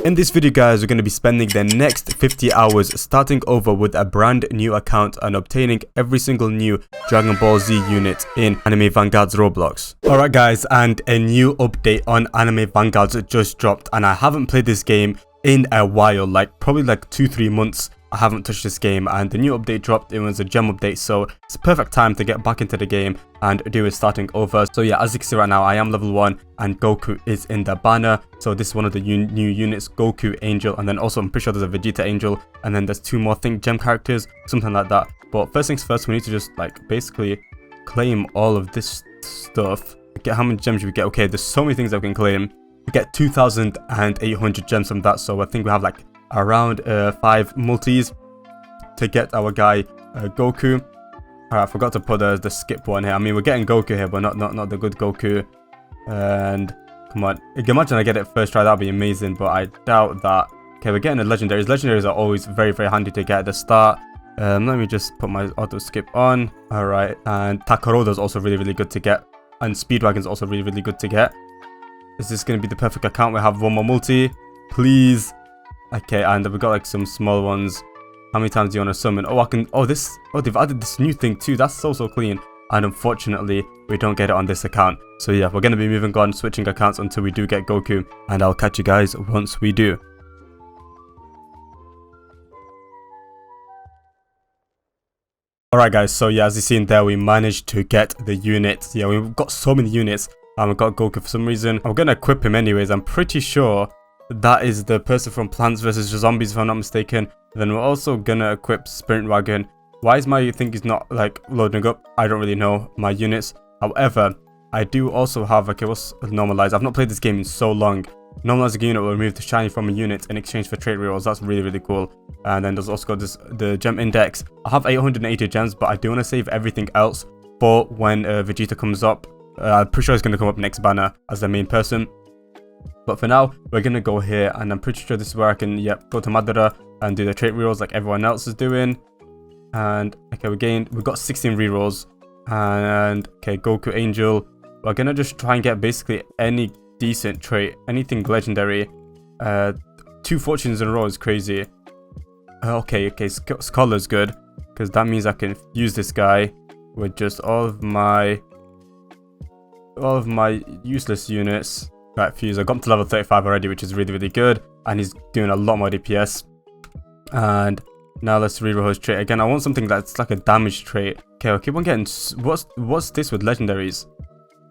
In this video guys, we're going to be spending the next 50 hours starting over with a brand new account and obtaining every single new Dragon Ball Z unit in Anime Vanguards Roblox. Alright guys, and a new update on Anime Vanguards just dropped, and I haven't played this game in a while, like probably like 2-3 months. I haven't touched this game, and the new update dropped. It was a gem update, so it's a perfect time to get back into the game and do it starting over. So yeah, as you can see right now, I am level 1 and Goku is in the banner. So this is one of the new units, Goku, Angel, and then also I'm pretty sure there's a Vegeta Angel, and then there's 2 more gem characters, something like that. But first things first, we need to just like basically claim all of this stuff. Get how many gems we get? Okay, there's so many things that we can claim. We get 2,800 gems from that, so I think we have like around 5 multis to get our guy Goku. Alright, I forgot to put the skip one here. I mean, we're getting Goku here, but not the good Goku. And come on, imagine I get it first try, that'd be amazing, but I doubt that. Okay, we're getting the legendaries. Legendaries are always very handy to get at the start. Let me just put my auto skip on. Alright, and Takaroda is also really good to get, and Speedwagon is also really good to get. Is this going to be the perfect account? We have one more multi, please. Okay, and we've got like some small ones. How many times do you want to summon? Oh, they've added this new thing too. That's so clean. And unfortunately, we don't get it on this account. So yeah, we're going to be moving on, switching accounts until we do get Goku. And I'll catch you guys once we do. Alright guys, so yeah, as you seen there, we managed to get the units. Yeah, we've got so many units. And we've got Goku for some reason. I'm going to equip him anyways. I'm pretty sure that is the person from Plants vs Zombies, if I'm not mistaken. Then we're also gonna equip Sprint Wagon. Why is my thing is not like loading up? I don't really know my units. However, I do also have, okay, what's Normalize? I've not played this game in so long. Normalize a unit will remove the shiny from a unit in exchange for trait rerolls. That's really cool. And then there's also got the gem index. I have 880 gems, but I do want to save everything else for when Vegeta comes up. I'm pretty sure he's going to come up next banner as the main person. But for now, we're going to go here, and I'm pretty sure this is where I can, go to Madara and do the trait rerolls like everyone else is doing. And, okay, we've got 16 rerolls. And, okay, Goku Angel. We're going to just try and get basically any decent trait, anything legendary. 2 fortunes in a row is crazy. Okay, Scholar's good, because that means I can use this guy with just all of my useless units. Right, fuse. I got him to level 35 already, which is really good, and he's doing a lot more DPS. And now let's reroll his trait again. I want something that's like a damage trait. Okay, I'll keep on getting. What's this with legendaries?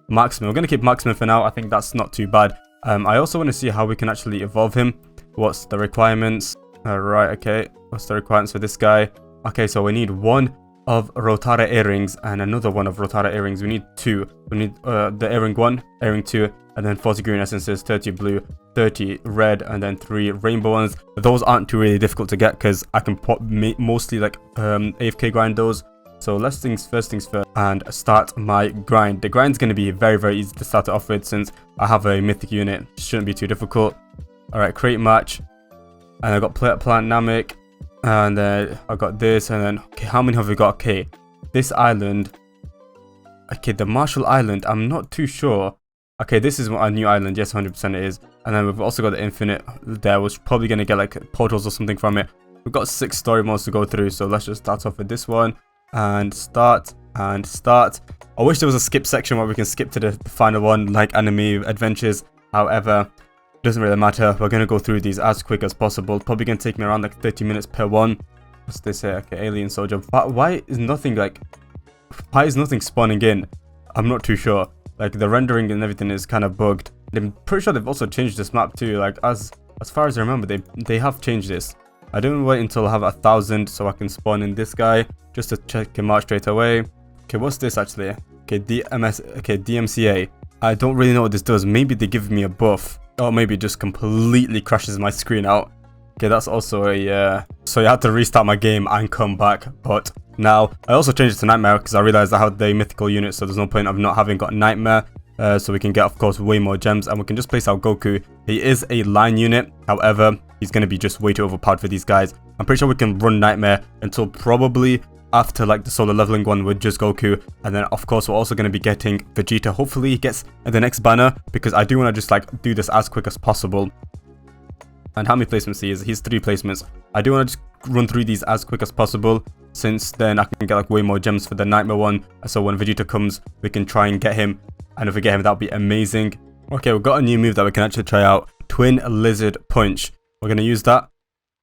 Marksman. We're gonna keep Marksman for now. I think that's not too bad. I also want to see how we can actually evolve him. What's the requirements? Right, okay. What's the requirements for this guy? Okay, so we need 1 of Rotara earrings and another 1 of Rotara earrings. We need 2. We need the earring 1, earring 2, and then 40 green essences, 30 blue, 30 red, and then 3 rainbow ones. Those aren't too really difficult to get because I can mostly like AFK grind those. So let's first things first and start my grind. The grind's going to be very easy to start it off with since I have a mythic unit. It shouldn't be too difficult. Alright, create match. And I got Plant Namek. And then I got this, and then okay, how many have we got? Okay, this island. Okay, the Marshall Island, I'm not too sure. Okay, this is a new island. Yes, 100% it is. And then we've also got the Infinite there. We're probably going to get like portals or something from it. We've got 6 story modes to go through, so let's just start off with this one. And start. I wish there was a skip section where we can skip to the final one, like Anime Adventures. However, it doesn't really matter. We're going to go through these as quick as possible. Probably going to take me around like 30 minutes per one. What's this here? Okay, Alien Soldier. Why is nothing spawning in? I'm not too sure. Like the rendering and everything is kind of bugged. I'm pretty sure they've also changed this map too. Like as far as I remember, they have changed this. I don't wait until I have 1,000 so I can spawn in this guy just to check him out straight away. Okay, what's this actually? Okay, DMCA. I don't really know what this does. Maybe they give me a buff, or maybe it just completely crashes my screen out. Okay, that's also a so you had to restart my game and come back. But now I also changed it to Nightmare because I realized I had the mythical unit, so there's no point of not having got Nightmare. So we can get, of course, way more gems, and we can just place our Goku. He is a line unit, however, he's going to be just way too overpowered for these guys. I'm pretty sure we can run Nightmare until probably after like the solo leveling one with just Goku, and then of course we're also going to be getting Vegeta. Hopefully he gets the next banner, because I do want to just like do this as quick as possible. And how many placements he is? He's 3 placements. I do want to just run through these as quick as possible, since then I can get like way more gems for the Nightmare one. So when Vegeta comes, we can try and get him. And if we get him, that would be amazing. Okay, we've got a new move that we can actually try out. Twin Lizard Punch. We're going to use that.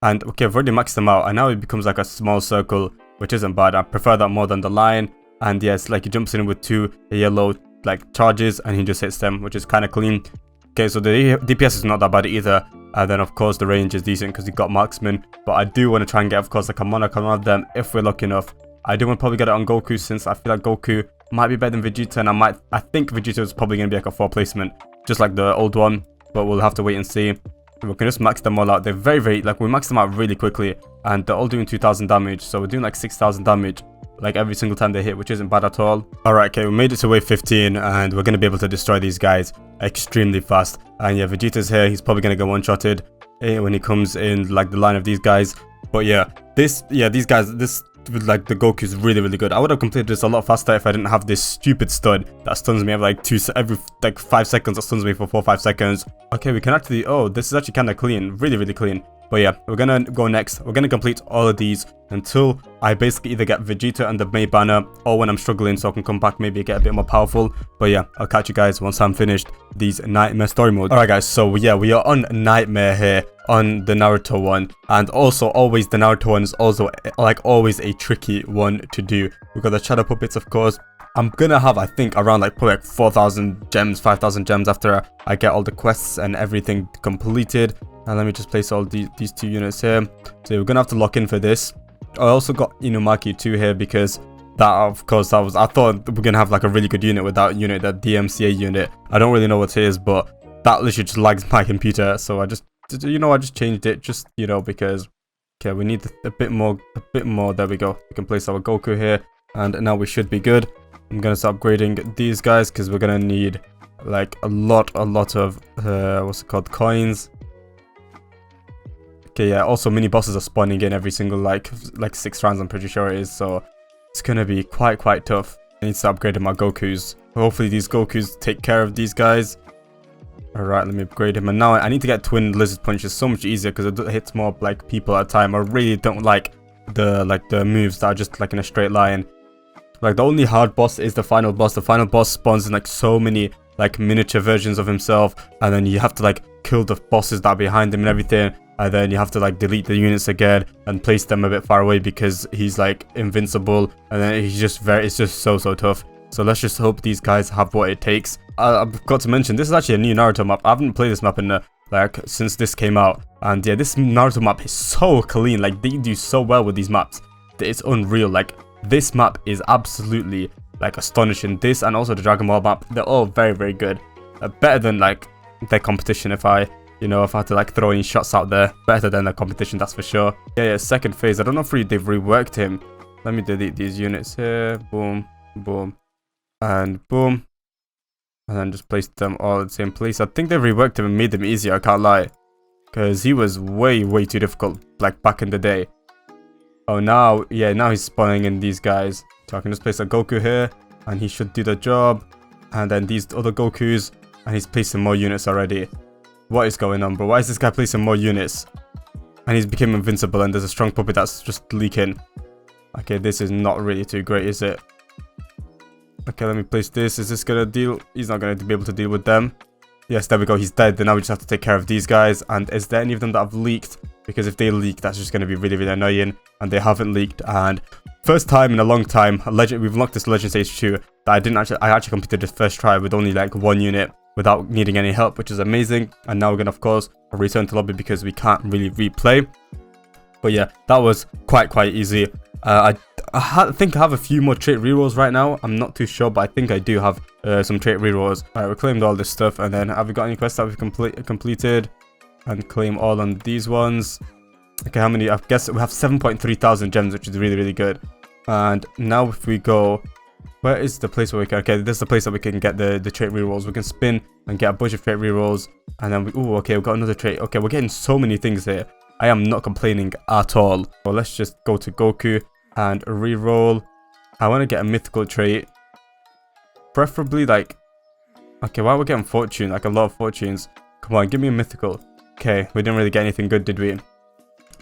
And okay, I've already maxed them out. And now it becomes like a small circle, which isn't bad. I prefer that more than the line. And yes, like he jumps in with 2 yellow like charges and he just hits them, which is kind of clean. Okay, so the DPS is not that bad either. And then of course the range is decent because he got marksman. But I do want to try and get, of course, like a Monarch on one of them if we're lucky enough. I do want to probably get it on Goku, since I feel like Goku might be better than Vegeta, and I think Vegeta is probably going to be like a 4 placement, just like the old one. But we'll have to wait and see. We can just max them all out. They're very, like, we max them out really quickly, and they're all doing 2,000 damage. So we're doing like 6,000 damage like every single time they hit, which isn't bad at all. Alright, okay, we made it to wave 15 and we're going to be able to destroy these guys extremely fast. And yeah, Vegeta's here. He's probably going to get one-shotted when he comes in like the line of these guys. But yeah, these guys, this with like the Goku is really good. I would have completed this a lot faster if I didn't have this stupid stud that stuns me every like 5 seconds. That stuns me for 4 or 5 seconds. Okay, we can actually, oh, this is actually kind of clean, really clean. But yeah, we're gonna go next. We're gonna complete all of these until I basically either get Vegeta and the May banner, or when I'm struggling, so I can come back, maybe get a bit more powerful. But yeah, I'll catch you guys once I'm finished these Nightmare story modes. Alright guys, so yeah, we are on Nightmare here on the Naruto one, and also always the Naruto one is also like always a tricky one to do. We've got the shadow puppets, of course. I'm gonna have, I think, around like probably like 4,000 gems, 5,000 gems after I get all the quests and everything completed. And let me just place all these 2 units here. So we're gonna have to lock in for this. I also got Inumaki 2 here because that, of course, I thought we're gonna have like a really good unit with that unit, that DMCA unit. I don't really know what it is, but that literally just lags my computer. So I just changed it, just, you know, because okay, we need a bit more. There we go. We can place our Goku here, and now we should be good. I'm gonna start upgrading these guys because we're gonna need like a lot of what's it called, coins. Okay, yeah, also mini bosses are spawning in every single like 6 rounds, I'm pretty sure it is, so it's gonna be quite tough. I need to upgrade my Gokus. Hopefully these Gokus take care of these guys. Alright, let me upgrade him. And now I need to get Twin Lizard Punch. It's so much easier because it hits more like people at a time. I really don't like the moves that are just like in a straight line. Like the only hard boss is the final boss. The final boss spawns in like so many like miniature versions of himself, and then you have to like kill the bosses that are behind him and everything. And then you have to like delete the units again and place them a bit far away because he's like invincible, and then he's just it's just so tough. So let's just hope these guys have what it takes. I've got to mention, this is actually a new Naruto map. I haven't played this map in like since this came out, and yeah, this Naruto map is so clean. Like they do so well with these maps. It's unreal. Like this map is absolutely like astonishing. This and also the Dragon Ball map, they're all very good. Better than like their competition, if I had to like throw any shots out there. Better than the competition, that's for sure. Yeah, second phase. I don't know if they've reworked him. Let me delete these units here. Boom, and boom. And then just place them all in the same place. I think they've reworked him and made them easier, I can't lie. Because he was way too difficult, like back in the day. Oh, now he's spawning in these guys. So I can just place a Goku here, and he should do the job. And then these other Gokus, and he's placing more units already. What is going on, bro? Why is this guy placing more units? And he's become invincible, and there's a strong puppet that's just leaking. Okay, this is not really too great, is it? Okay, let me place this. Is this gonna deal? He's not gonna be able to deal with them. Yes, there we go. He's dead. Then now we just have to take care of these guys. And is there any of them that have leaked? Because if they leak, that's just gonna be really annoying. And they haven't leaked. And first time in a long time, we've unlocked this Legend Stage 2 that I actually completed the first try with only like 1 unit without needing any help, which is amazing. And now we're gonna, of course, return to lobby because we can't really replay. But yeah, that was quite easy. I think I have a few more trait rerolls right now. I'm not too sure, but I think I do have some trait rerolls. Alright, we claimed all this stuff, and then have we got any quests that we've completed? And claim all on these ones. Okay, how many? I guess we have 7.3 thousand gems, which is really good. And now if we go, where is the place where we can? Okay, this is the place that we can get the trait rerolls. We can spin and get a bunch of trait rerolls, and then okay, we've got another trait. Okay, we're getting so many things here. I am not complaining at all. Well, let's just go to Goku and reroll. I want to get a mythical trait, preferably like, okay, why are we getting fortune? Like a lot of fortunes. Come on, give me a mythical. Okay, we didn't really get anything good, did we?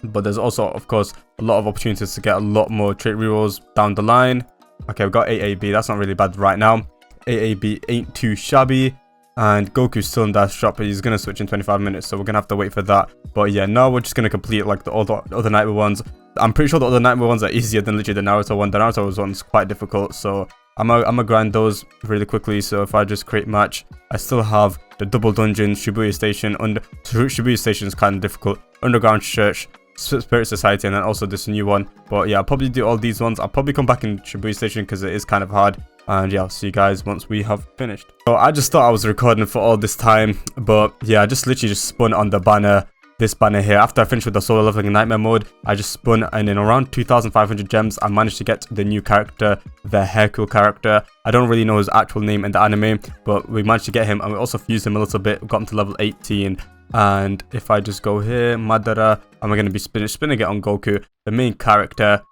But there's also, of course, a lot of opportunities to get a lot more trait rerolls down the line. Okay, we've got AAB. That's not really bad right now. AAB ain't too shabby. And Goku's still in that shop, but he's going to switch in 25 minutes, so we're going to have to wait for that. But yeah, now we're just going to complete like the other Nightmare ones. I'm pretty sure the other Nightmare ones are easier than literally the Naruto one. The Naruto one's quite difficult, so I'm gonna grind those really quickly. So if I just create match, I still have the double dungeon, Shibuya Station. Shibuya Station is kind of difficult. Underground Church, Spirit Society, and then also this new one. But yeah, I'll probably do all these ones. I'll probably come back in Shibuya Station because it is kind of hard. And yeah, I'll see you guys once we have finished. So I just thought I was recording for all this time, but yeah, I just literally just spun on the banner, this banner here. After I finished with the solo leveling Nightmare mode, I just spun, and in around 2,500 gems, I managed to get the new character, the Hercule character. I don't really know his actual name in the anime, but we managed to get him, and we also fused him a little bit. We got him to level 18. And if I just go here, Madara, and we're going to be spinning it on Goku, the main character.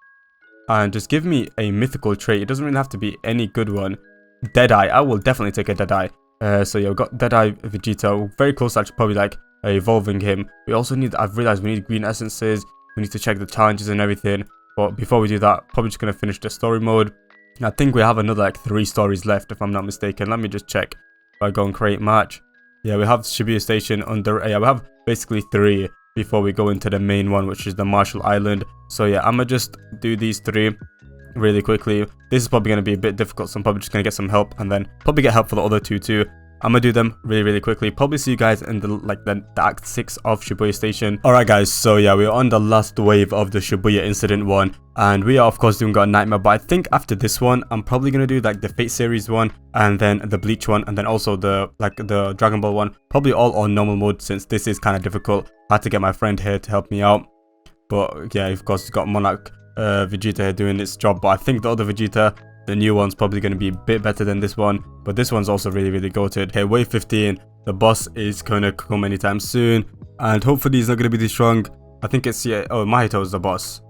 And just give me a mythical trait. It doesn't really have to be any good one. Deadeye. I will definitely take a Deadeye. So yeah, we've got Deadeye Vegeta. We're very close to actually probably like evolving him. We also need, I've realized we need green essences. We need to check the challenges and everything. But before we do that, probably just going to finish the story mode. I think we have another like 3 stories left if I'm not mistaken. Let me just check. If I go and create match. Yeah, we have Shibuya Station under, yeah, we have basically 3 before we go into the main one, which is the Marshall Island. So yeah, I'm gonna just do these 3 really quickly. This is probably gonna be a bit difficult, so I'm probably just gonna get some help and then probably get help for the other 2 too. I'm gonna do them really quickly. Probably see you guys in the act 6 of Shibuya Station. Alright guys, so yeah, we're on the last wave of the Shibuya incident one, and we are of course doing a Nightmare, but I think after this one I'm probably gonna do like the Fate series one, and then the Bleach one, and then also the Dragon Ball one, probably all on normal mode since this is kind of difficult. I had to get my friend here to help me out, but yeah, of course, got Monarch Vegeta here doing its job. But I think the other Vegeta, the new one's probably going to be a bit better than this one, but this one's also really goated. Okay, wave 15, the boss is going to come anytime soon, and hopefully he's not going to be this strong. I think it's, yeah, oh, Mahito is the boss.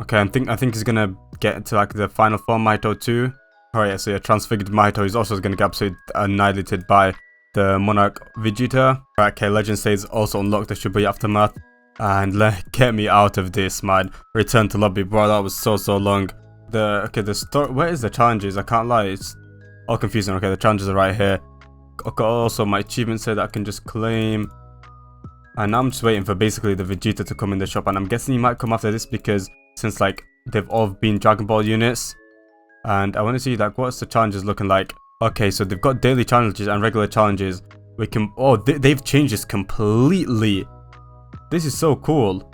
Okay, I think he's going to get to like the final form, Mahito too. Alright, yeah, so yeah, transfigured Mahito is also going to get absolutely annihilated by the Monarch Vegeta. Alright, okay, Legend says also unlock the Shibuya Aftermath, and get me out of this, man. Return to lobby, bro, that was so long. The story, where is the challenges? I can't lie, it's all confusing. Okay, the challenges are right here. Okay, also my achievement said that I can just claim, and I'm just waiting for basically the Vegeta to come in the shop, and I'm guessing he might come after this because since like they've all been Dragon Ball units, and I want to see like what's the challenges looking like. Okay, so they've got daily challenges and regular challenges. We can, oh, they've changed this completely. This is so cool.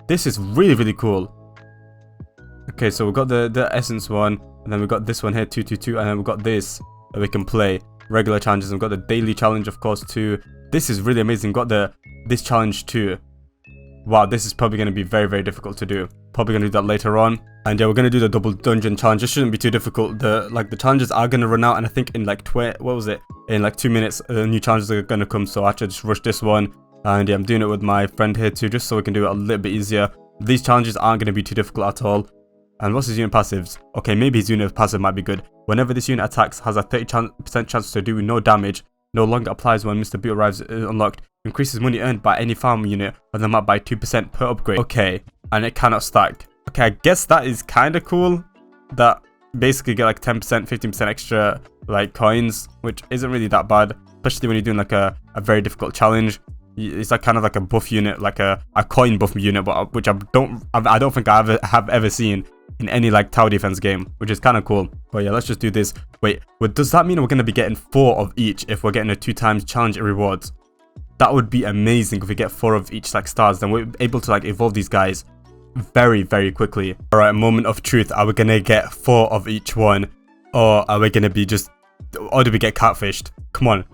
This is really cool. Okay, so we've got the essence one, and then we've got this one here, 222, and then we've got this that we can play. Regular challenges, and we've got the daily challenge, of course, too. This is really amazing. We've got this challenge too. Wow, this is probably going to be very difficult to do. Probably going to do that later on. And yeah, we're going to do the double dungeon challenge. This shouldn't be too difficult. The challenges are going to run out, and I think in like in like 2 minutes, new challenges are going to come. So I should just rush this one. And yeah, I'm doing it with my friend here too, just so we can do it a little bit easier. These challenges aren't going to be too difficult at all. And what's his unit passives? Okay, maybe his unit passive might be good. Whenever this unit attacks, has a 30% chance to do no damage. No longer applies when Mr. B arrives unlocked. Increases money earned by any farm unit on the map by 2% per upgrade. Okay, and it cannot stack. Okay, I guess that is kind of cool. That basically get like 10%, 15% extra like coins, which isn't really that bad. Especially when you're doing like a very difficult challenge. It's like kind of like a buff unit, like a coin buff unit, but which I don't think I have ever seen in any like tower defense game, which is kind of cool. But yeah, let's just do this. Wait, does that mean we're going to be getting 4 of each if we're getting a 2 times challenge rewards? That would be amazing if we get 4 of each like stars. Then we're able to like evolve these guys very quickly. All right, moment of truth. Are we going to get 4 of each one, or are we going to be just, or do we get catfished? Come on.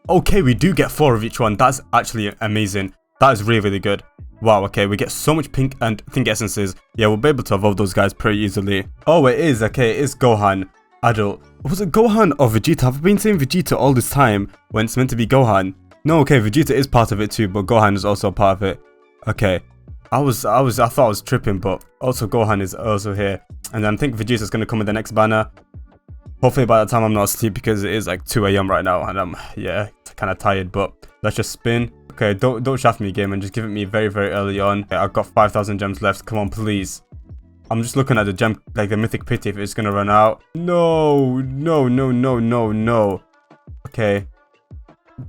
Okay, we do get 4 of each one. That's actually amazing. That is really good. Wow, okay, we get so much pink and pink essences. Yeah, we'll be able to evolve those guys pretty easily. Oh, it is. Okay, it is Gohan. Adult. Was it Gohan or Vegeta? Have I been saying Vegeta all this time when it's meant to be Gohan? No, okay, Vegeta is part of it too, but Gohan is also part of it. Okay. I thought I was tripping, but also Gohan is also here. And I think Vegeta's gonna come with the next banner. Hopefully by the time I'm not asleep, because it is like 2 a.m. right now and I'm, yeah, kind of tired. But let's just spin. Okay, don't shaft me, game, and just give it me very, very early on. Okay, I've got 5,000 gems left. Come on, please. I'm just looking at the gem, like the mythic pity, if it's gonna run out. No, no, no, no, no, no. Okay,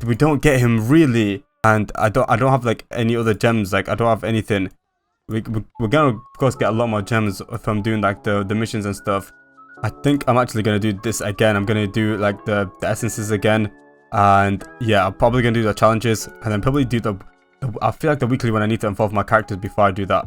we don't get him really, and I don't have like any other gems. Like I don't have anything. We're gonna of course get a lot more gems from doing like the missions and stuff. I think I'm actually gonna do this again. I'm gonna do like the essences again, and yeah, I'm probably gonna do the challenges, and then probably do the I feel like the weekly when I need to involve my characters before I do that,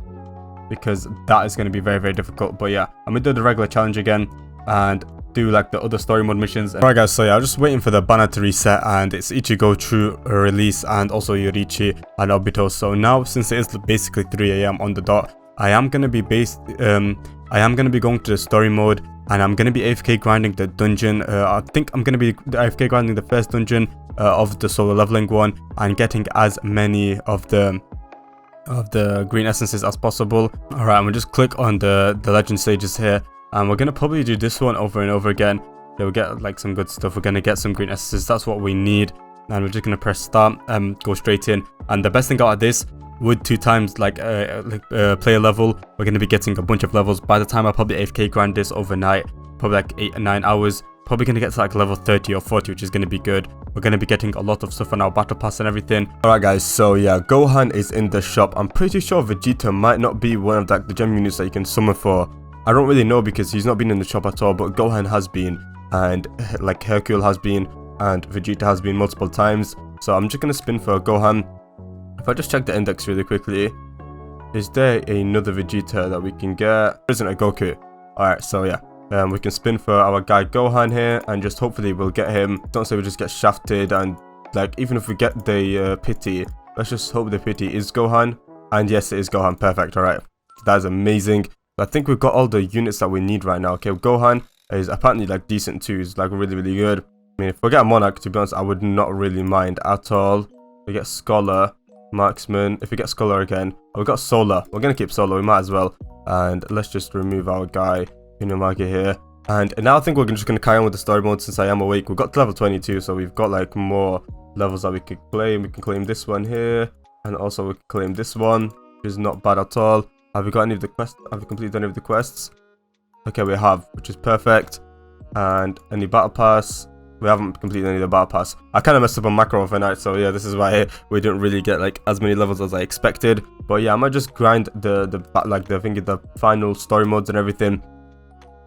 because that is going to be very, very difficult. But yeah, I'm gonna do the regular challenge again and do like the other story mode missions. Alright guys, so yeah, I'm just waiting for the banner to reset, and it's Ichigo True release and also Yorichi and Obito. So now, since it is basically 3 a.m. on the dot, I am gonna be going to the story mode, and I'm gonna be AFK grinding the dungeon. I think I'm gonna be AFK grinding the first dungeon of the solo leveling one, and getting as many of the green essences as possible. Alright, I'm gonna just click on the legend stages here, and we're gonna probably do this one over and over again. Yeah, we'll get like some good stuff. We're gonna get some green essences, that's what we need, and we're just gonna press start and go straight in. And the best thing about this, with 2 times like player level, we're gonna be getting a bunch of levels. By the time I probably AFK grind this overnight, probably like 8 or 9 hours, probably gonna get to like level 30 or 40, which is gonna be good. We're gonna be getting a lot of stuff on our battle pass and everything. Alright guys, so yeah, Gohan is in the shop. I'm pretty sure Vegeta might not be one of like the gem units that you can summon for. I don't really know because he's not been in the shop at all, but Gohan has been, and like Hercule has been, and Vegeta has been multiple times. So I'm just gonna spin for Gohan. If I just check the index really quickly, is there another Vegeta that we can get? There isn't a Goku. Alright, so yeah. We can spin for our guy Gohan here, and just hopefully we'll get him. Don't say we just get shafted, and like even if we get the pity, let's just hope the pity is Gohan. And yes, it is Gohan. Perfect. Alright, that is amazing. I think we've got all the units that we need right now. Okay, Gohan is apparently like decent too. He's like really, really good. I mean, if we get a Monarch, to be honest, I would not really mind at all. We get Scholar, Marksman. If we get Scholar again, we got Solar. We're gonna keep Solar. We might as well. And let's just remove our guy Inumaki here. And now I think we're just gonna carry on with the story mode since I am awake. We've got to level 22, so we've got like more levels that we could claim. We can claim this one here, and also we can claim this one, which is not bad at all. Have we got any of the quests? Have we completed any of the quests? Okay, we have, which is perfect. And any battle pass? We haven't completed any of the battle pass. I kind of messed up on macro overnight, so yeah, this is why we didn't really get like as many levels as I expected. But yeah, I might just grind the final story modes and everything.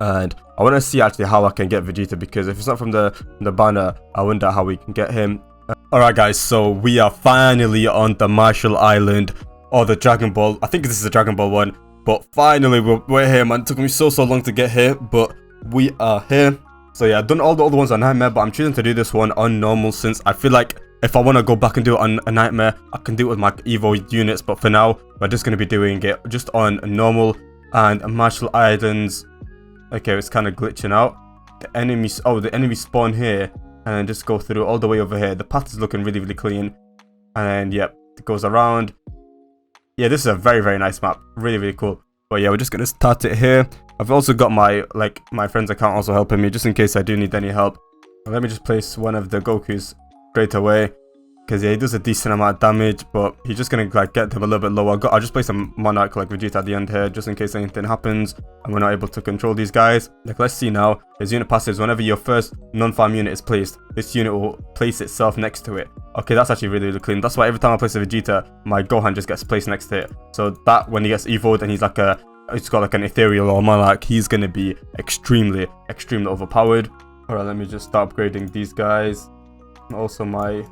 And I want to see actually how I can get Vegeta, because if it's not from the banner, I wonder how we can get him. Alright guys, so we are finally on the Marshall Island, or the Dragon Ball. I think this is the Dragon Ball one, but finally we're here, man. It took me so long to get here, but we are here. So yeah, I've done all the other ones on Nightmare, but I'm choosing to do this one on normal, since I feel like if I want to go back and do it on a Nightmare, I can do it with my Evo units. But for now, we're just going to be doing it just on normal. And Marshall Islands, okay, it's kind of glitching out. The enemy spawn here, and then just go through all the way over here. The path is looking really, really clean. And yep, it goes around. Yeah, this is a very, very nice map. Really, really cool. But yeah, we're just gonna start it here. I've also got my friend's account also helping me, just in case I do need any help. Let me just place one of the Gokus straight away, because yeah, he does a decent amount of damage, but he's just gonna like get them a little bit lower. I'll just place a Monarch like Vegeta at the end here, just in case anything happens and we're not able to control these guys. Like, let's see now. His unit passives, whenever your first non-farm unit is placed, this unit will place itself next to it. Okay, that's actually really, really clean. That's why every time I place a Vegeta, my Gohan just gets placed next to it. So that when he gets evolved and he's got like an ethereal or Monarch, he's gonna be extremely, extremely overpowered. Alright, let me just start upgrading these guys. Also my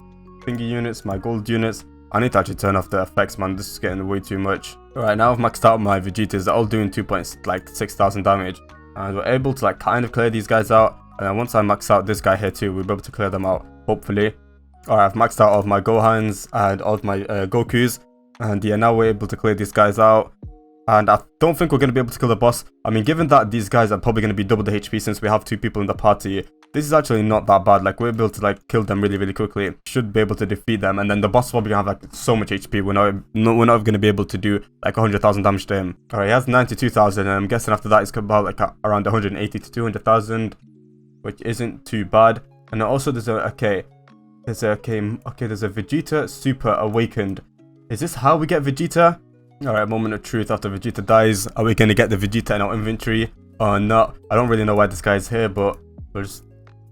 thingy units, my gold units. I need to actually turn off the effects, man. This is getting way too much. Alright, now I've maxed out my Vegetas. They're all doing 2.6,000 damage, and we're able to like kind of clear these guys out. And then once I max out this guy here too, we'll be able to clear them out, hopefully. Alright, I've maxed out all of my Gohans and all of my Gokus, and yeah, now we're able to clear these guys out. And I don't think we're going to be able to kill the boss. I mean, given that these guys are probably going to be double the HP since we have 2 people in the party, this is actually not that bad. Like, we're able to like kill them really, really quickly. Should be able to defeat them. And then the boss is probably going to have like so much HP. We're not going to be able to do like 100,000 damage to him. Alright, he has 92,000, and I'm guessing after that it's about like around 180 to 200,000. which isn't too bad. And then also there's a there's a Vegeta Super Awakened. Is this how we get Vegeta? Alright, moment of truth after Vegeta dies. Are we gonna get the Vegeta in our inventory or not? I don't really know why this guy's here, but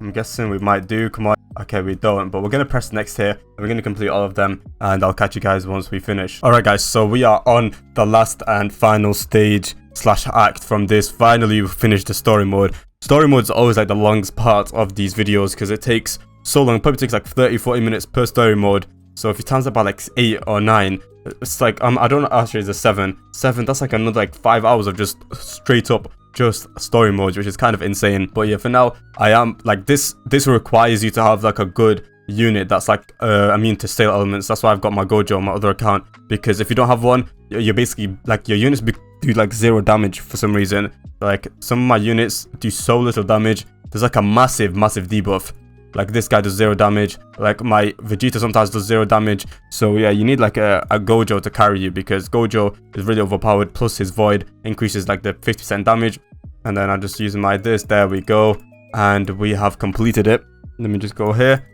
I'm guessing we might do. Come on. Okay, we don't, but we're gonna press next here and we're gonna complete all of them, and I'll catch you guys once we finish. Alright guys, so we are on the last and final stage slash act from this. Finally we've finished the story mode. Story mode is always like the longest part of these videos because it takes so long. It probably takes like 30-40 minutes per story mode. So if you times it by like 8 or 9, it's like I don't know, actually it's a 7, that's like another like 5 hours of just straight up just story modes, which is kind of insane. But yeah, for now I am like this requires you to have like a good unit that's like immune to stale elements. That's why I've got my Gojo on my other account, because if you don't have one, you're basically like your units do like 0 damage for some reason. Like some of my units do so little damage. There's like a massive debuff. Like this guy does 0 damage. Like my Vegeta sometimes does 0 damage. So yeah, you need like a Gojo to carry you, because Gojo is really overpowered. Plus his Void increases like the 50% damage. And then I'm just using my this. There we go. And we have completed it. Let me just go here,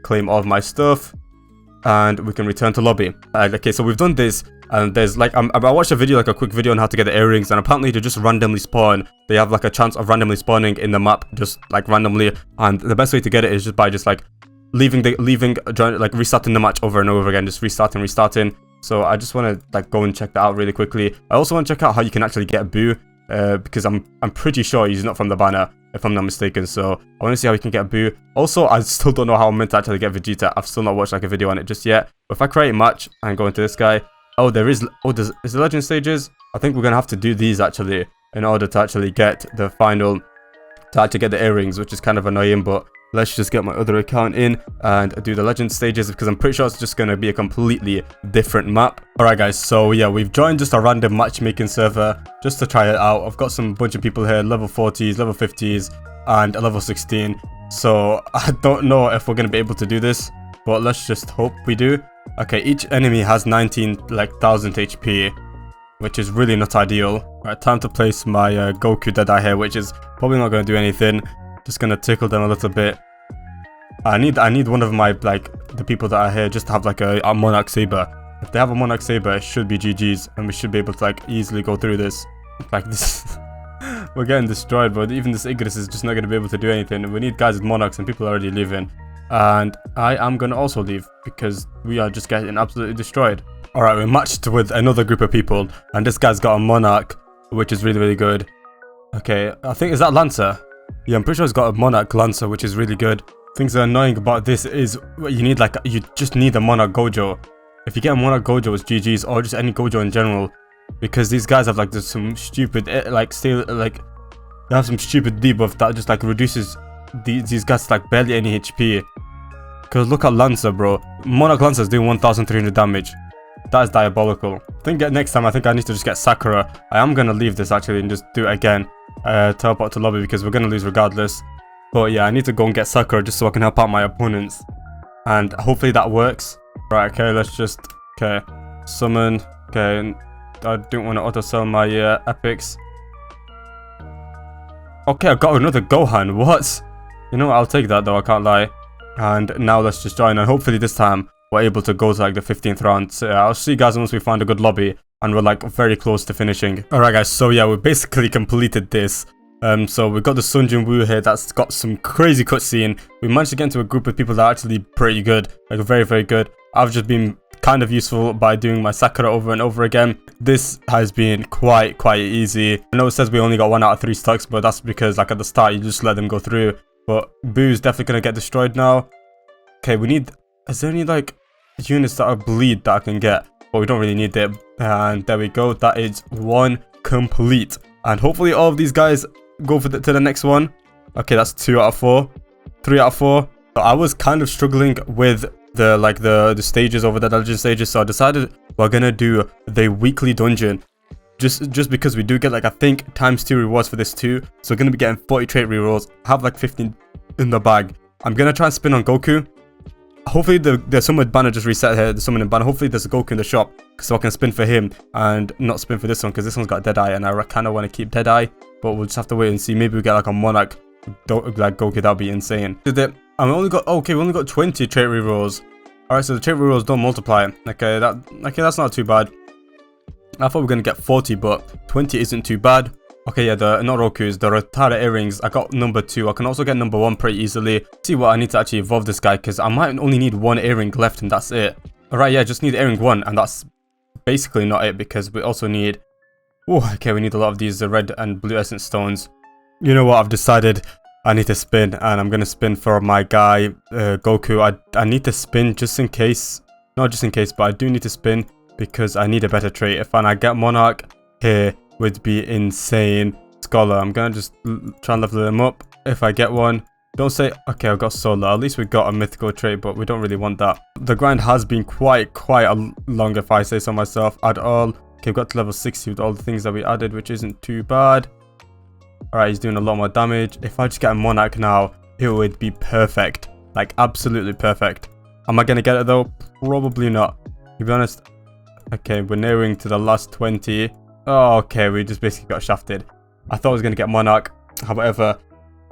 claim all of my stuff, and we can return to lobby. Okay, so we've done this. And there's like I watched a video, like a quick video on how to get the earrings, and apparently they just randomly spawn. They have like a chance of randomly spawning in the map, just like randomly. And the best way to get it is just by just like restarting the match over and over again, just restarting. So I just want to like go and check that out really quickly. I also want to check out how you can actually get a Boo, because I'm pretty sure he's not from the banner, if I'm not mistaken. So I want to see how we can get a Boo. Also, I still don't know how I'm meant to actually get Vegeta. I've still not watched like a video on it just yet. But if I create a match and go into this guy. Oh, is the legend stages? I think we're gonna have to do these actually in order to actually get the final, to actually get the earrings, which is kind of annoying. But let's just get my other account in and do the legend stages, because I'm pretty sure it's just gonna be a completely different map. Alright guys, so yeah, we've joined just a random matchmaking server just to try it out. I've got some bunch of people here, level 40s, level 50s, and a level 16. So I don't know if we're gonna be able to do this, but let's just hope we do. Okay, each enemy has 19,000 HP, which is really not ideal. Right, time to place my Goku Deadeye here, which is probably not going to do anything. Just going to tickle them a little bit. I need one of my, like, the people that are here just to have like a Monarch Saber. If they have a Monarch Saber, it should be GG's, and we should be able to like easily go through this. Like this, we're getting destroyed, but even this Igris is just not going to be able to do anything. We need guys with Monarchs, and people are already leaving. And I am going to also leave because we are just getting absolutely destroyed. Alright, we're matched with another group of people, and this guy's got a Monarch, which is really good. Okay, I think, is that Lancer? Yeah, I'm pretty sure he's got a Monarch Lancer, which is really good. Things that are annoying about this is you just need a Monarch Gojo. If you get a Monarch Gojo, it's GG's, or just any Gojo in general, because these guys have like some stupid they have some stupid debuff that just like reduces these guys to like barely any HP. Because look at Lancer, bro. Monarch Lancer is doing 1,300 damage. That is diabolical. I think next time I need to just get Sakura. I am gonna leave this actually and just do it again. Teleport to lobby, because we're gonna lose regardless. But yeah, I need to go and get Sakura just so I can help out my opponents, and hopefully that works. Right, okay, let's just summon. Okay, I don't want to auto sell my epics. Okay, I got another Gohan. What? You know what, I'll take that though, I can't lie. And now let's just join, and hopefully this time we're able to go to like the 15th round. So I'll see you guys once we find a good lobby, and we're like very close to finishing. Alright guys, so yeah, we basically completed this. So we've got the Sun Jin Woo here that's got some crazy cutscene. We managed to get into a group of people that are actually pretty good, like very good. I've just been kind of useful by doing my Sakura over and over again. This has been quite easy. I know it says we only got 1 out of 3 stocks, but that's because like at the start you just let them go through. But Boo's definitely gonna get destroyed now. Okay, we need, is there any like units that are bleed that I can get? But we don't really need it. And there we go, that is 1 complete. And hopefully all of these guys go for to the next one. Okay, that's 2 out of 4, 3 out of 4. So I was kind of struggling with the stages over the legend stages, so I decided we're gonna do the weekly dungeon. Just because we do get like I think ×2 rewards for this too, so we're gonna be getting 40 trait rerolls. Have like 15 in the bag. I'm gonna try and spin on Goku. Hopefully the summon banner just reset here, the summoning banner. Hopefully there's a Goku in the shop, so I can spin for him and not spin for this one, because this one's got Deadeye and I kind of want to keep Deadeye. But we'll just have to wait and see. Maybe we get like a Monarch like Goku, that'd be insane. Did it? And we only got, okay, we only got 20 trait rerolls. Alright, so the trait rerolls don't multiply. Okay, that's not too bad. I thought we were gonna get 40, but 20 isn't too bad. Okay, yeah, the not Roku's, the Rotara earrings. I got number 2. I can also get number 1 pretty easily. See what I need to actually evolve this guy, because I might only need 1 earring left, and that's it. Alright, yeah, just need earring 1, and that's basically not it, because we also need... Oh, okay, we need a lot of these red and blue essence stones. You know what, I've decided I need to spin, and I'm gonna spin for my guy, Goku. I need to spin just in case. Not just in case, but I do need to spin because I need a better trait. If I get Monarch here, would be insane. Scholar, I'm gonna just try and level them up if I get one. Don't say, okay, I got Solar. At least we got a mythical trait, but we don't really want that. The grind has been quite long, if I say so myself, at all. Okay, we've got to level 60 with all the things that we added, which isn't too bad. Alright, he's doing a lot more damage. If I just get a Monarch now, it would be perfect. Like, absolutely perfect. Am I going to get it, though? Probably not. To be honest. Okay, we're nearing to the last 20. Oh, okay, we just basically got shafted. I thought I was going to get Monarch. However,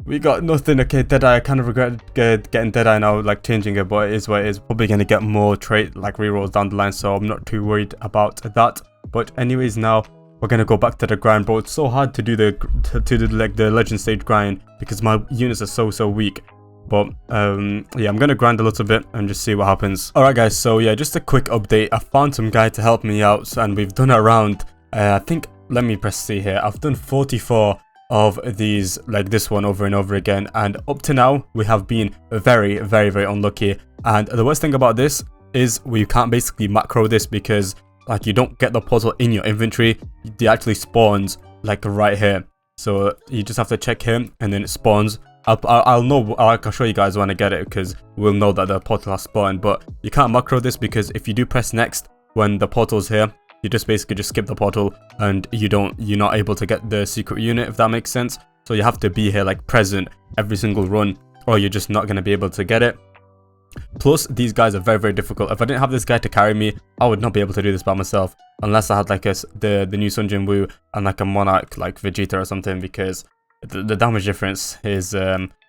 we got nothing. Okay, Deadeye. I kind of regret getting Deadeye now, like, changing it, but it is what it is. Probably going to get more trait, like, rerolls down the line, so I'm not too worried about that. But anyways, now we're gonna go back to the grind, bro. It's so hard to do the legend stage grind because my units are so weak. But yeah, I'm gonna grind a little bit and just see what happens. Alright guys, so yeah, just a quick update. I found some guy to help me out, and we've done around I think, let me press C here. I've done 44 of these, like this one, over and over again, and up to now we have been very unlucky. And the worst thing about this is we can't basically macro this because like you don't get the portal in your inventory. It actually spawns like right here, so you just have to check him and then it spawns. I'll know, I'll show you guys when I get it, because we'll know that the portal has spawned. But you can't macro this because if you do press next when the portal's here, you just basically just skip the portal and you're not able to get the secret unit, if that makes sense. So you have to be here like present every single run, or you're just not going to be able to get it. Plus, these guys are very difficult. If I didn't have this guy to carry me, I would not be able to do this by myself, unless I had like the new Sun Jin Woo and like a Monarch like Vegeta or something, because the damage difference is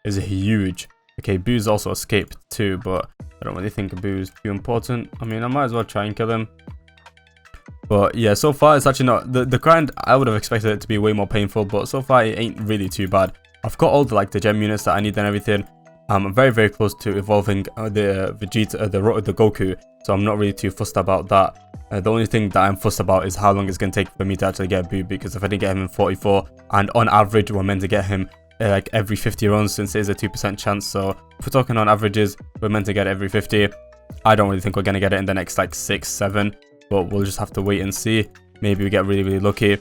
huge. Okay, Boo's also escaped too, but I don't really think Boo's too important. I mean, I might as well try and kill him. But yeah, so far it's actually not the grind. I would have expected it to be way more painful, but so far it ain't really too bad. I've got all the gem units that I need and everything. I'm very close to evolving the Vegeta, the Goku, so I'm not really too fussed about that. The only thing that I'm fussed about is how long it's going to take for me to actually get Boo, because if I didn't get him in 44, and on average we're meant to get him like every 50 runs, since it is a 2% chance, so if we're talking on averages, we're meant to get it every 50. I don't really think we're going to get it in the next like 6, 7, but we'll just have to wait and see. Maybe we get really lucky.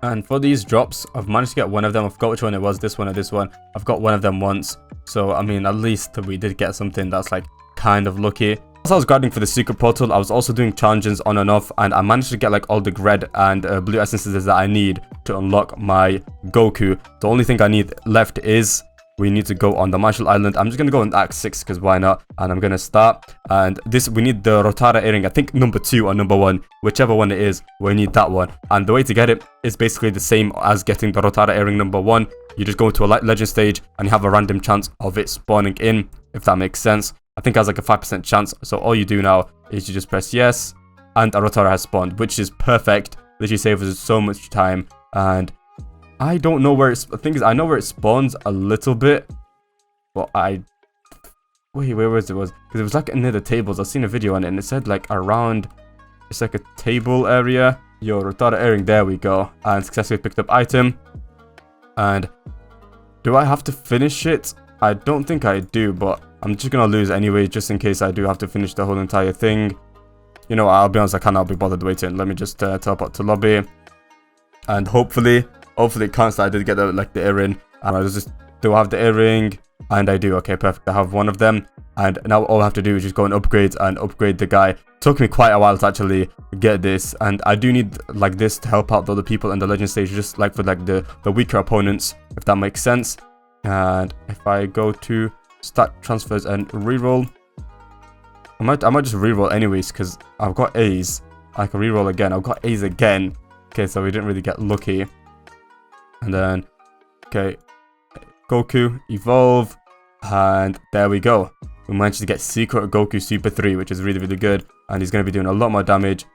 And for these drops, I've managed to get one of them. I forgot which one it was, this one or this one. I've got one of them once. So, I mean, at least we did get something that's like kind of lucky. As I was grinding for the secret portal, I was also doing challenges on and off. And I managed to get like all the red and blue essences that I need to unlock my Goku. The only thing I need left is we need to go on the Marshall Island. I'm just going to go on Act 6 because why not? And I'm going to start. And this, we need the Rotara earring. I think number 2 or number 1, whichever one it is, we need that one. And the way to get it is basically the same as getting the Rotara earring number 1. You just go into a legend stage and you have a random chance of it spawning in, if that makes sense. I think it has like a 5% chance. So all you do now is you just press yes, and a Rotara has spawned, which is perfect. Literally saves us so much time. And I don't know where it's... The thing is, I know where it spawns a little bit, but wait, where was it? Because it was like near the tables. I've seen a video on it, and it said like around... It's like a table area. Yo, Rotara earring, there we go. And successfully picked up item. And do I have to finish it? I don't think I do, but I'm just gonna lose anyway, just in case I do have to finish the whole entire thing. You know, I'll be honest, I cannot be bothered waiting. Let me just teleport to lobby. And hopefully it counts that I did get the earring. And I just do have the earring, and I do. Okay, perfect. I have one of them, and now all I have to do is just go and upgrade the guy. It took me quite a while to actually get this, and I do need like this to help out the other people in the legend stage, just like for like the weaker opponents, if that makes sense. And if I go to start transfers and reroll, I might just reroll anyways, because I've got A's. I can reroll again. I've got A's again. Okay, so we didn't really get lucky. And then, okay, Goku, evolve, and there we go. We managed to get Secret Goku Super 3, which is really, really good. And he's going to be doing a lot more damage.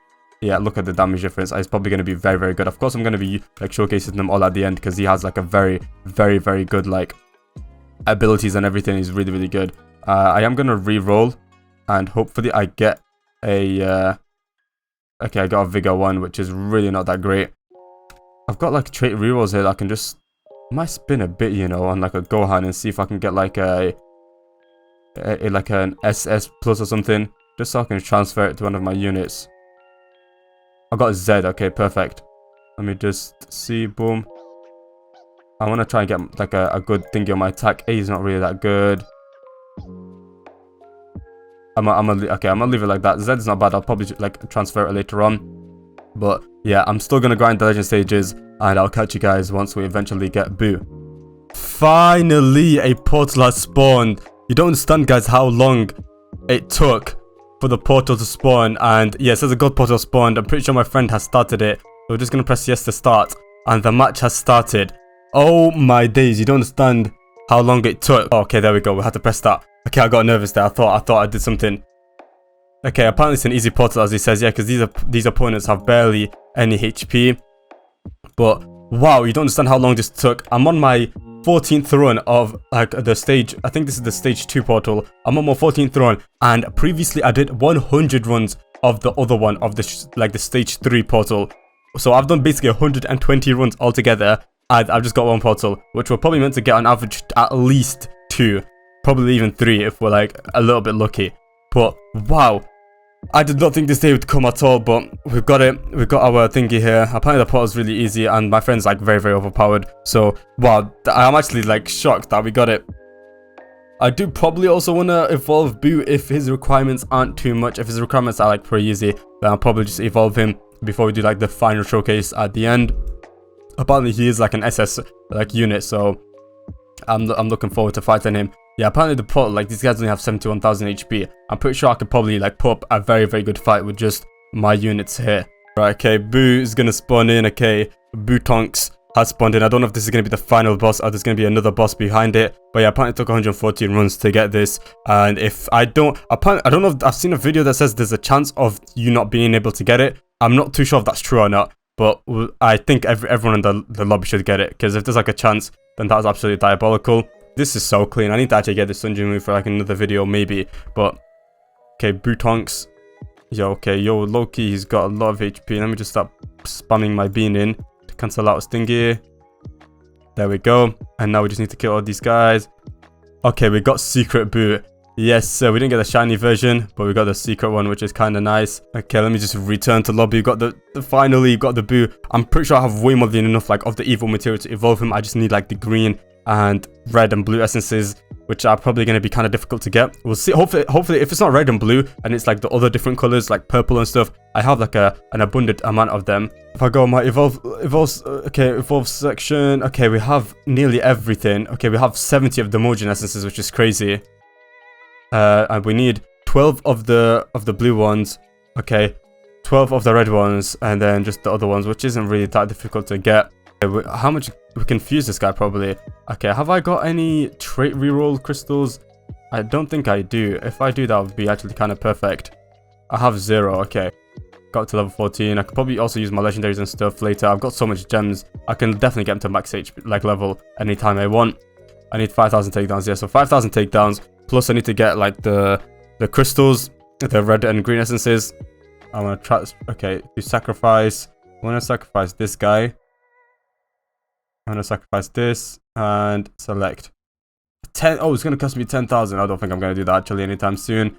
Yeah, look at the damage difference. It's probably going to be very, very good. Of course, I'm going to be like showcasing them all at the end because he has like a very, very, very good like abilities and everything. He's really, really good. I am going to re-roll and hopefully I get a... okay, I got a Vigor 1, which is really not that great. I've got like trait rerolls here that I can just... might spin a bit, you know, on like a Gohan and see if I can get like like an SS plus or something, just so I can transfer it to one of my units. I got a Z. Okay, perfect. Let me just see. Boom. I want to try and get like a good thingy on my attack. A is not really that good. I'm gonna leave it like that. Z is not bad. I'll probably like transfer it later on. But yeah, I'm still gonna grind the legend stages, and I'll catch you guys once we eventually get Boo. Finally, a portal has spawned. You don't understand, guys, how long it took for the portal to spawn. And yeah, it says a god portal spawned. I'm pretty sure my friend has started it. We're just gonna press yes to start, and the match has started. Oh my days, you don't understand how long it took. Oh, okay, there we go. We had to press that. Okay, I got nervous there. I thought I did something. Okay, apparently it's an easy portal, as he says. Yeah, because these opponents have barely any HP. But wow, you don't understand how long this took. I'm on my 14th run of like the stage. I think this is the stage 2 portal. I'm on my 14th run, and previously I did 100 runs of the other one of the like the stage 3 portal. So I've done basically 120 runs altogether, and I've just got one portal, which we're probably meant to get on average at least 2, probably even 3 if we're like a little bit lucky. But wow, I did not think this day would come at all, but we've got it. We've got our thingy here. Apparently the portal is really easy, and my friend's like very, very overpowered. So wow, I'm actually like shocked that we got it. I do probably also want to evolve Boo if his requirements aren't too much. If his requirements are like pretty easy, then I'll probably just evolve him before we do like the final showcase at the end. Apparently he is like an SS like unit, so I'm looking forward to fighting him. Yeah, apparently the portal, like these guys only have 71,000 HP. I'm pretty sure I could probably like put up a very, very good fight with just my units here. Right, okay, Boo is gonna spawn in. Okay, Boo Tonks has spawned in. I don't know if this is gonna be the final boss or there's gonna be another boss behind it. But yeah, apparently it took 114 runs to get this. And if I don't know if I've seen a video that says there's a chance of you not being able to get it. I'm not too sure if that's true or not. But I think everyone in the lobby should get it, because if there's like a chance, then that's absolutely diabolical. This is so clean. I need to actually get this Sunjin move for like another video maybe. But okay, Boo Tonks. Yo, okay, yo, Loki, he's got a lot of HP. Let me just start spamming my bean in to cancel out Stingy. There we go. And now we just need to kill all these guys. Okay, we got Secret Boo. Yes, so we didn't get the shiny version, but we got the secret one, which is kind of nice. Okay, let me just return to lobby. We got finally got the Boo. I'm pretty sure I have way more than enough like of the evil material to evolve him. I just need like the green and red and blue essences, which are probably going to be kind of difficult to get. We'll see. Hopefully if it's not red and blue and it's like the other different colors like purple and stuff, I have like an abundant amount of them. If I go on my evolve section, okay, we have nearly everything. Okay, we have 70 of the Mojin essences, which is crazy. And we need 12 of the blue ones. Okay, 12 of the red ones, and then just the other ones, which isn't really that difficult to get. How much we can fuse this guy probably. Okay, have I got any trait reroll crystals? I don't think I do. If I do, that would be actually kind of perfect. I have 0. Okay, got to level 14. I could probably also use my legendaries and stuff later. I've got so much gems. I can definitely get them to max HP like level anytime I want. I need 5,000 takedowns. Yeah, so 5,000 takedowns. Plus, I need to get like the crystals, the red and green essences. I want to try. Okay, do sacrifice. I want to sacrifice this guy. I'm going to sacrifice this and select 10. Oh, it's going to cost me 10,000. I don't think I'm going to do that actually anytime soon.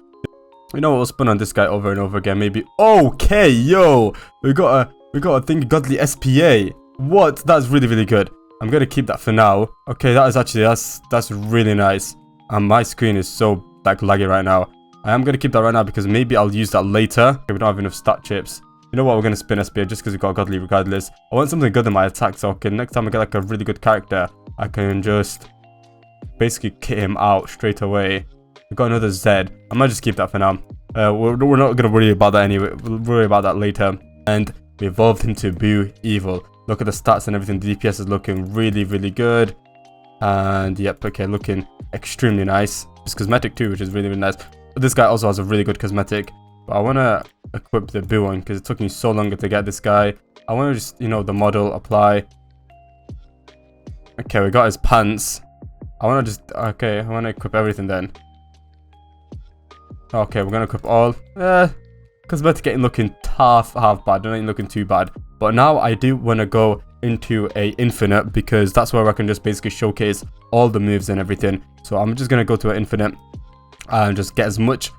You know what? We'll spin on this guy over and over again. Maybe. Okay, yo, we got a thing, godly SPA. What? That's really, really good. I'm going to keep that for now. Okay, that is actually that's really nice. And my screen is so like laggy right now. I am going to keep that right now because maybe I'll use that later. Okay, we don't have enough stat chips. You know what? We're going to spin SPA just because we got godly regardless. I want something good in my attack. So okay, next time I get like a really good character, I can just basically kit him out straight away. We got another Z. I might just keep that for now. We're not going to worry about that anyway. We'll worry about that later. And we evolved into Boo Evil. Look at the stats and everything. The DPS is looking really, really good. And yep, okay, looking extremely nice. It's cosmetic too, which is really, really nice. But this guy also has a really good cosmetic. But I want to equip the blue one because it took me so long to get this guy. I want to just, you know, the model, apply. Okay, we got his pants. I want to just, okay, I want to equip everything then. Okay, we're going to equip all. Cosmetic ain't looking half bad. It ain't looking too bad. But now I do want to go into a infinite because that's where I can just basically showcase all the moves and everything. So I'm just going to go to an infinite and just get as much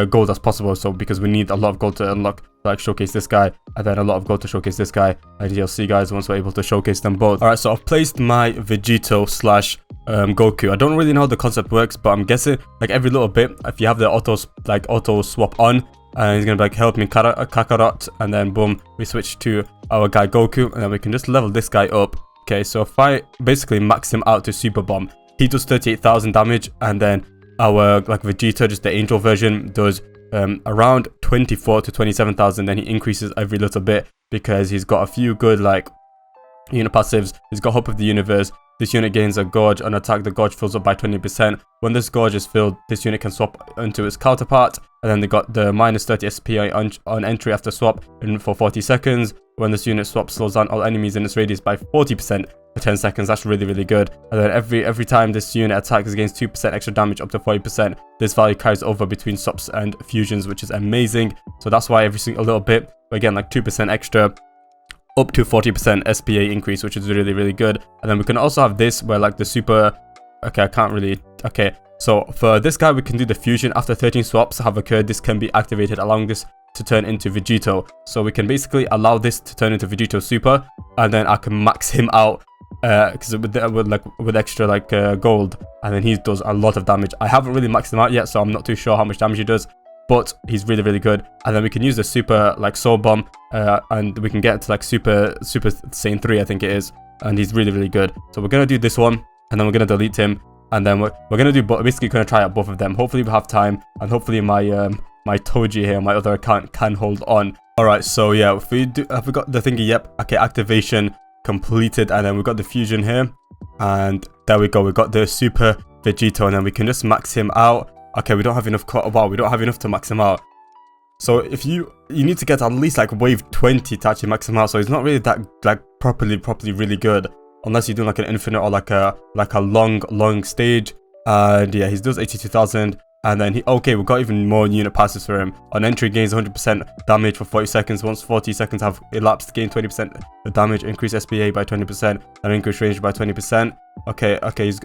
gold as possible. So because we need a lot of gold to unlock, like showcase this guy, and then a lot of gold to showcase this guy, and you'll see guys once we're able to showcase them both. All right, so I've placed my Vegito slash Goku. I don't really know how the concept works, but I'm guessing like every little bit, if you have the auto swap on, and he's gonna be like, help me Kakarot, and then boom, we switch to our guy Goku, and then we can just level this guy up. Okay, so if I basically max him out to Super Bomb, he does 38,000 damage, and then our like Vegeta, just the angel version, does around 24 to 27,000. Then he increases every little bit because he's got a few good like unit passives. He's got Hope of the Universe. This unit gains a Gorge on attack. The Gorge fills up by 20%. When this Gorge is filled, this unit can swap into its counterpart. And then they got the minus 30 SPI on entry after swap for 40 seconds. When this unit swaps, slows down all enemies in its radius by 40% for 10 seconds. That's really, really good. And then every time this unit attacks, it gains 2% extra damage up to 40%. This value carries over between swaps and fusions, which is amazing. So that's why every single little bit, again, like 2% extra, up to 40% SPA increase, which is really, really good. And then we can also have this where like the super, okay, I can't really, okay. So for this guy, we can do the fusion. After 13 swaps have occurred, this can be activated, allowing this to turn into Vegito. So we can basically allow this to turn into Vegito Super, and then I can max him out because with extra like gold, and then he does a lot of damage. I haven't really maxed him out yet, so I'm not too sure how much damage he does, but he's really, really good. And then we can use the super like soul bomb, and we can get to like super Saiyan 3, I think it is, and he's really, really good. So we're gonna do this one, and then we're gonna delete him, and then we're gonna do basically gonna try out both of them. Hopefully we have time, and hopefully my my Toji here, my other account, can hold on. All right, so yeah, if we got the thingy, yep, okay, activation completed, and then we got the fusion here, and there we go, we got the super Vegito, and then we can just max him out. Okay, we don't have enough. Wow, we don't have enough to max him out. So if you need to get at least like wave 20 to actually max him out. So he's not really that like properly really good, unless you're doing like an infinite or like a long stage. And yeah, he does 82,000. And then okay, we've got even more unit passes for him. On entry, gains 100% damage for 40 seconds. Once 40 seconds have elapsed, gain 20% the damage, increase SPA by 20%, and increase range by 20%. Okay,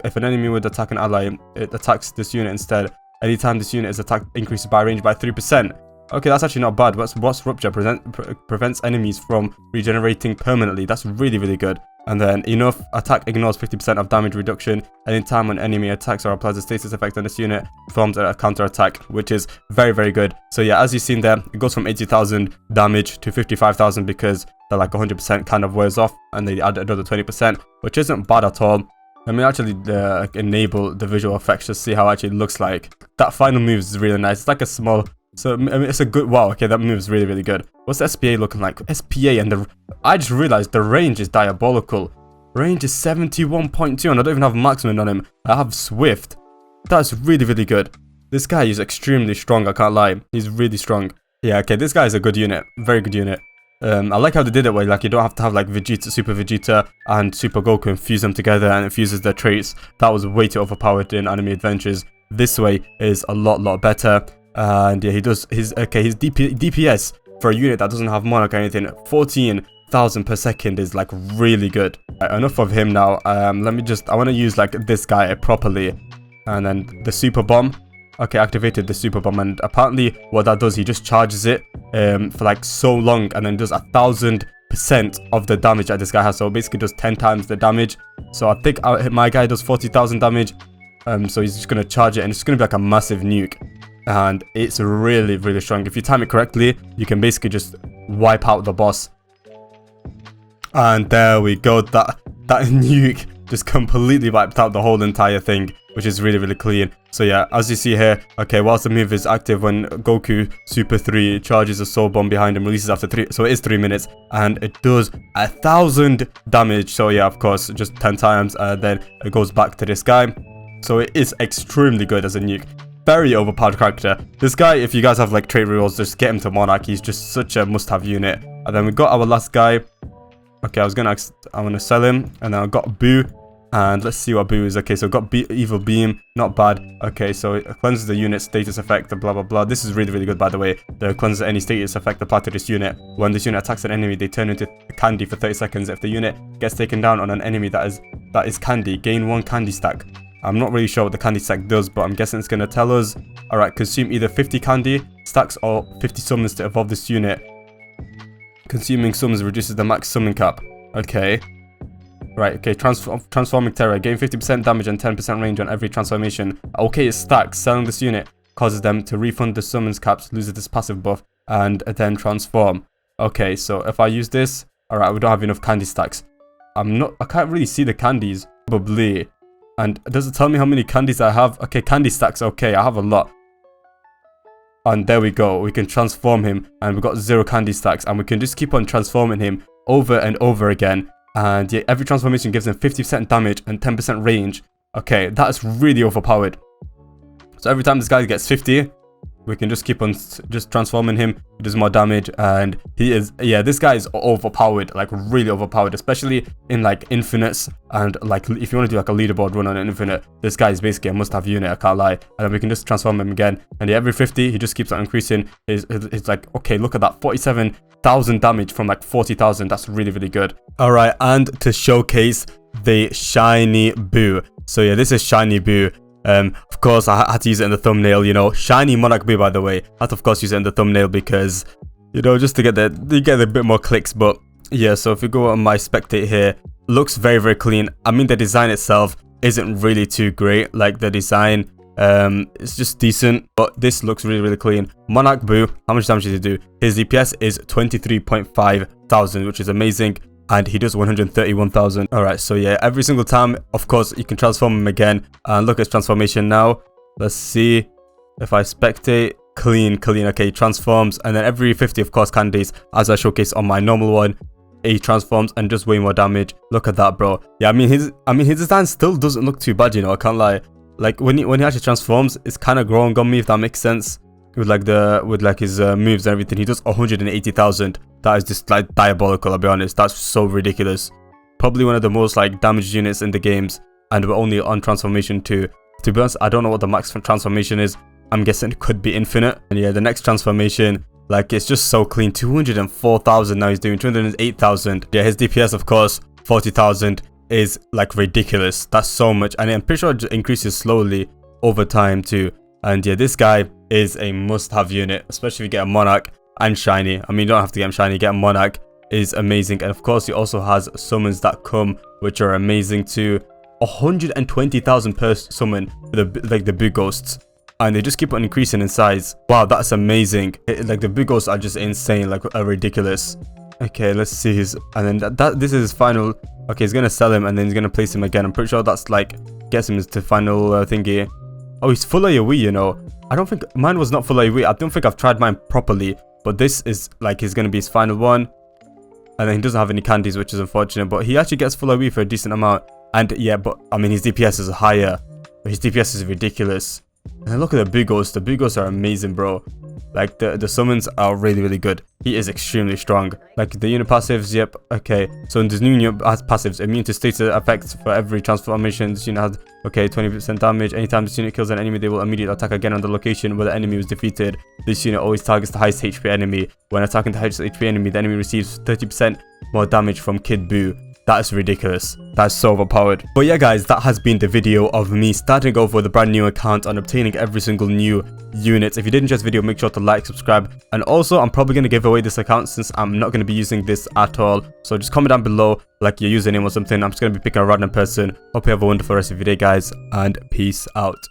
if an enemy would attack an ally, it attacks this unit instead. Anytime this unit is attacked, increases by range by 3%. Okay, that's actually not bad. What's Rupture? Prevents enemies from regenerating permanently. That's really, really good. And then enough attack ignores 50% of damage reduction. Anytime an enemy attacks or applies a status effect on this unit, performs a counter attack, which is very, very good. So yeah, as you've seen there, it goes from 80,000 damage to 55,000 because they're like 100% kind of wears off, and they add another 20%, which isn't bad at all. Let me actually enable the visual effects to see how it actually looks like. That final move is really nice. It's like a small, so I mean, it's a good, wow, okay, that move is really, really good. What's the SPA looking like? SPA and I just realized the range is diabolical. Range is 71.2, and I don't even have maximum on him. I have Swift. That's really, really good. This guy is extremely strong, I can't lie. He's really strong. Yeah, okay, this guy is a good unit. Very good unit. I like how they did it where like you don't have to have like Vegeta, Super Vegeta and Super Goku and fuse them together, and it fuses their traits. That was way too overpowered in Anime Adventures. This way is a lot better. And yeah, he does his DPS for a unit that doesn't have Monarch or anything, 14,000 per second is like really good. Right, enough of him now. I want to use like this guy properly, and then the super bomb. Okay, activated the super bomb, and apparently what that does, he just charges it for like so long, and then does 1,000% of the damage that this guy has. So it basically does 10 times the damage. So I think my guy does 40,000 damage. So he's just gonna charge it, and it's gonna be like a massive nuke, and it's really, really strong. If you time it correctly, you can basically just wipe out the boss. And there we go. That nuke just completely wiped out the whole entire thing. which is really, really clean. So yeah, as you see here, okay, whilst the move is active, when Goku Super 3 charges a soul bomb behind him, releases after 3, so it is 3 minutes, and it does 1,000 damage. So yeah, of course, just 10 times, then it goes back to this guy. So it is extremely good as a nuke. Very overpowered character. This guy, if you guys have like trait rerolls, just get him to Monarch. He's just such a must-have unit. And then we got our last guy. Okay, I'm gonna sell him, and then I got Boo, and let's see what Boo is. Okay, so got Evil Beam, not bad. Okay, so it cleanses the unit status effect, blah blah blah. This is really, really good, by the way. The cleanses any status effect applied to this unit. When this unit attacks an enemy, they turn into candy for 30 seconds. If the unit gets taken down on an enemy that is candy, gain 1 candy stack. I'm not really sure what the candy stack does, but I'm guessing it's gonna tell us. Alright, consume either 50 candy stacks or 50 summons to evolve this unit. Consuming summons reduces the max summon cap. Okay. Right, okay, transforming terror. Gain 50% damage and 10% range on every transformation. Okay, it stacks. Selling this unit causes them to refund the summons caps, loses this passive buff, and then transform. Okay, so if I use this, alright, we don't have enough candy stacks. I can't really see the candies. Probably. And does it tell me how many candies I have? Okay, candy stacks. Okay, I have a lot. And there we go. We can transform him, and we've got 0 candy stacks, and we can just keep on transforming him over and over again. And yeah, every transformation gives him 50% damage and 10% range. Okay, that's really overpowered. So every time this guy gets 50, we can just keep on just transforming him. He does more damage, and he is, yeah, this guy is overpowered, like really overpowered, especially in like infinites. And like if you want to do like a leaderboard run on an infinite, this guy is basically a must-have unit, I can't lie. And then we can just transform him again, and yeah, every 50 he just keeps on increasing. It's like, okay, look at that, 47,000 damage from like 40,000. That's really, really good. All right, and to showcase the shiny Boo. So yeah, this is shiny Boo. Of course, I had to use it in the thumbnail, you know. Shiny Monarch Boo, by the way. I had to, of course, use it in the thumbnail because, you know, just to get a bit more clicks. But yeah, so if you go on my spectate here, looks very, very clean. I mean, the design itself isn't really too great. Like, the design, it's just decent, but this looks really, really clean. Monarch Boo, how much damage does he do? His DPS is 23.5 thousand, which is amazing. And he does 131,000. Alright, so yeah, every single time, of course, you can transform him again. And look at his transformation now. Let's see if I spectate. Clean. Okay, he transforms. And then every 50, of course, candies, as I showcased on my normal one, he transforms and does way more damage. Look at that, bro. Yeah, I mean his design still doesn't look too bad, you know, I can't lie. Like when he actually transforms, it's kind of growing on me, if that makes sense. With his moves and everything, he does 180,000. That is just like diabolical, I'll be honest. That's so ridiculous. Probably one of the most like damaged units in the games, and we're only on transformation 2. To be honest, I don't know what the max transformation is. I'm guessing it could be infinite. And yeah, the next transformation, like, it's just so clean. 204,000 now he's doing 208,000. Yeah, his DPS, of course, 40,000 is like ridiculous. That's so much, and I'm pretty sure it increases slowly over time too. And yeah, this guy is a must-have unit, especially if you get a Monarch and Shiny. I mean, you don't have to get him Shiny, get a Monarch is amazing. And of course, he also has summons that come, which are amazing too. 120,000 per summon for the Boo Ghosts. And they just keep on increasing in size. Wow, that's amazing. Like, the Boo Ghosts are just insane, like, are ridiculous. Okay, let's see his, and then this is his final. Okay, he's gonna sell him, and then he's gonna place him again. I'm pretty sure that's like, gets him to final thingy. Oh, he's full AoE, you know. I don't think mine was not full AoE. I don't think I've tried mine properly, but this is like, he's gonna be his final one. And then he doesn't have any candies, which is unfortunate, but he actually gets full AoE for a decent amount. And yeah, but I mean, his DPS is higher. His DPS is ridiculous. And then look at the Boo Ghosts. The Boo Ghosts are amazing, bro. Like, the summons are really, really good. He is extremely strong. Like, the unit passives, yep, okay. So in this new unit passives, immune to status effects for every transformation. This unit has, okay, 20% damage. Anytime this unit kills an enemy, they will immediately attack again on the location where the enemy was defeated. This unit always targets the highest HP enemy. When attacking the highest HP enemy, the enemy receives 30% more damage from Kid Boo. That is ridiculous. That's so overpowered. But yeah, guys, that has been the video of me starting over with a brand new account and obtaining every single new unit. If you did enjoy this video, make sure to like, subscribe, and also I'm probably going to give away this account since I'm not going to be using this at all. So just comment down below like your username or something. I'm just going to be picking a random person. Hope you have a wonderful rest of your day, guys, and peace out.